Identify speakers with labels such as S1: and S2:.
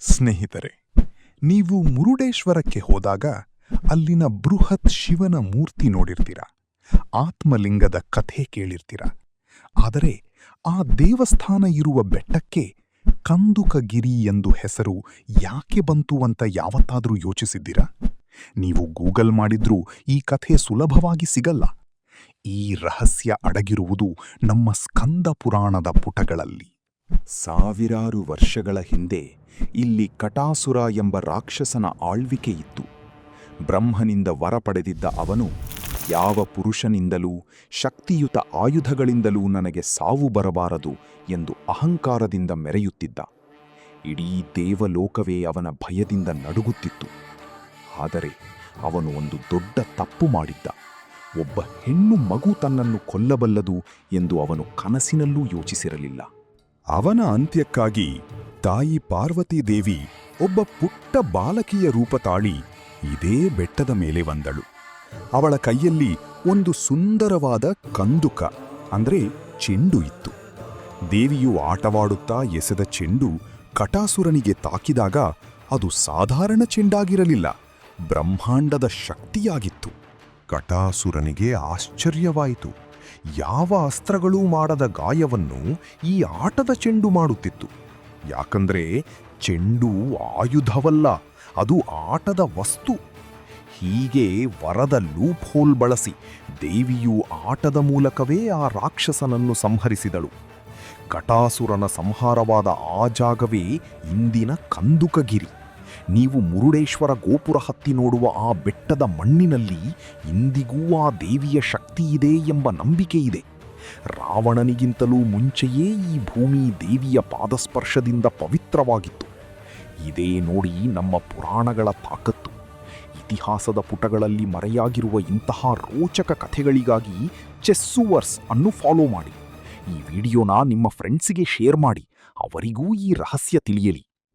S1: ಸ್ನೇಹಿತರೆ, ನೀವು ಮುರುಡೇಶ್ವರಕ್ಕೆ ಹೋದಾಗ ಅಲ್ಲಿನ ಬೃಹತ್ ಶಿವನ ಮೂರ್ತಿ ನೋಡಿರ್ತೀರ, ಆತ್ಮಲಿಂಗದ ಕಥೆ ಕೇಳಿರ್ತೀರ. ಆದರೆ ಆ ದೇವಸ್ಥಾನ ಇರುವ ಬೆಟ್ಟಕ್ಕೆ ಕಂದುಕಗಿರಿ ಎಂದು ಹೆಸರು ಯಾಕೆ ಬಂತು ಅಂತ ಯಾವತ್ತಾದರೂ ಯೋಚಿಸಿದ್ದೀರಾ? ನೀವು ಗೂಗಲ್ ಮಾಡಿದ್ರೂ ಈ ಕಥೆ ಸುಲಭವಾಗಿ ಸಿಗಲ್ಲ. ಈ ರಹಸ್ಯ ಅಡಗಿರುವುದು ನಮ್ಮ ಸ್ಕಂದ ಪುರಾಣದ ಪುಟಗಳಲ್ಲಿ.
S2: ಸಾವಿರಾರು ವರ್ಷಗಳ ಹಿಂದೆ ಇಲ್ಲಿ ಕಟಾಸುರ ಎಂಬ ರಾಕ್ಷಸನ ಆಳ್ವಿಕೆಯಿತ್ತು. ಬ್ರಹ್ಮನಿಂದ ವರ ಪಡೆದಿದ್ದ ಅವನು ಯಾವ ಪುರುಷನಿಂದಲೂ ಶಕ್ತಿಯುತ ಆಯುಧಗಳಿಂದಲೂ ನನಗೆ ಸಾವು ಬರಬಾರದು ಎಂದು ಅಹಂಕಾರದಿಂದ ಮೆರೆಯುತ್ತಿದ್ದ. ಇಡೀ ದೇವಲೋಕವೇ ಅವನ ಭಯದಿಂದ ನಡುಗುತ್ತಿತ್ತು. ಆದರೆ ಅವನು ಒಂದು ದೊಡ್ಡ ತಪ್ಪು ಮಾಡಿದ್ದ. ಒಬ್ಬ ಹೆಣ್ಣು ಮಗು ತನ್ನನ್ನು ಕೊಲ್ಲಬಲ್ಲದು ಎಂದು ಅವನು ಕನಸಿನಲ್ಲೂ ಯೋಚಿಸಿರಲಿಲ್ಲ.
S1: ಅವನ ಅಂತ್ಯಕ್ಕಾಗಿ ತಾಯಿ ಪಾರ್ವತೀ ದೇವಿ ಒಬ್ಬ ಪುಟ್ಟ ಬಾಲಕಿಯ ರೂಪ ತಾಳಿ ಇದೇ ಬೆಟ್ಟದ ಮೇಲೆ ಬಂದಳು. ಅವಳ ಕೈಯಲ್ಲಿ ಒಂದು ಸುಂದರವಾದ ಕಂದುಕ ಅಂದ್ರೆ ಚೆಂಡು ಇತ್ತು. ದೇವಿಯು ಆಟವಾಡುತ್ತಾ ಎಸೆದ ಚೆಂಡು ಕಟಾಸುರನಿಗೆ ತಾಕಿದಾಗ ಅದು ಸಾಧಾರಣ ಚೆಂಡಾಗಿರಲಿಲ್ಲ, ಬ್ರಹ್ಮಾಂಡದ ಶಕ್ತಿಯಾಗಿತ್ತು. ಕಟಾಸುರನಿಗೆ ಆಶ್ಚರ್ಯವಾಯಿತು. ಯಾವ ಅಸ್ತ್ರಗಳೂ ಮಾಡದ ಗಾಯವನ್ನು ಈ ಆಟದ ಚೆಂಡು ಮಾಡುತ್ತಿತ್ತು. ಯಾಕಂದ್ರೆ ಚೆಂಡು ಆಯುಧವಲ್ಲ, ಅದು ಆಟದ ವಸ್ತು. ಹೀಗೆ ವರದ ಲೂಪ್ ಹೋಲ್ ಬಳಸಿ ದೇವಿಯು ಆಟದ ಮೂಲಕವೇ ಆ ರಾಕ್ಷಸನನ್ನು ಸಂಹರಿಸಿದಳು. ಕಟಾಸುರನ ಸಂಹಾರವಾದ ಆ ಜಾಗವೇ ಇಂದಿನ ಕಂದುಕಗಿರಿ. ನೀವು ಮುರುಡೇಶ್ವರ ಗೋಪುರ ಹತ್ತಿ ನೋಡುವ ಆ ಬೆಟ್ಟದ ಮಣ್ಣಿನಲ್ಲಿ ಇಂದಿಗೂ ಆ ದೇವಿಯ ಶಕ್ತಿಯಿದೆ ಎಂಬ ನಂಬಿಕೆಯಿದೆ. ರಾವಣನಿಗಿಂತಲೂ ಮುಂಚೆಯೇ ಈ ಭೂಮಿ ದೇವಿಯ ಪಾದಸ್ಪರ್ಶದಿಂದ ಪವಿತ್ರವಾಗಿತ್ತು. ಇದೇ ನೋಡಿ ನಮ್ಮ ಪುರಾಣಗಳ ತಾಕತ್ತು. ಇತಿಹಾಸದ ಪುಟಗಳಲ್ಲಿ ಮರೆಯಾಗಿರುವ ಇಂತಹ ರೋಚಕ ಕಥೆಗಳಿಗಾಗಿ ಚೆಸ್ಸುವರ್ಸ್ ಅನ್ನು ಫಾಲೋ ಮಾಡಿ. ಈ ವಿಡಿಯೋನ ನಿಮ್ಮ ಫ್ರೆಂಡ್ಸಿಗೆ ಶೇರ್ ಮಾಡಿ, ಅವರಿಗೂ ಈ ರಹಸ್ಯ ತಿಳಿಯಲಿ.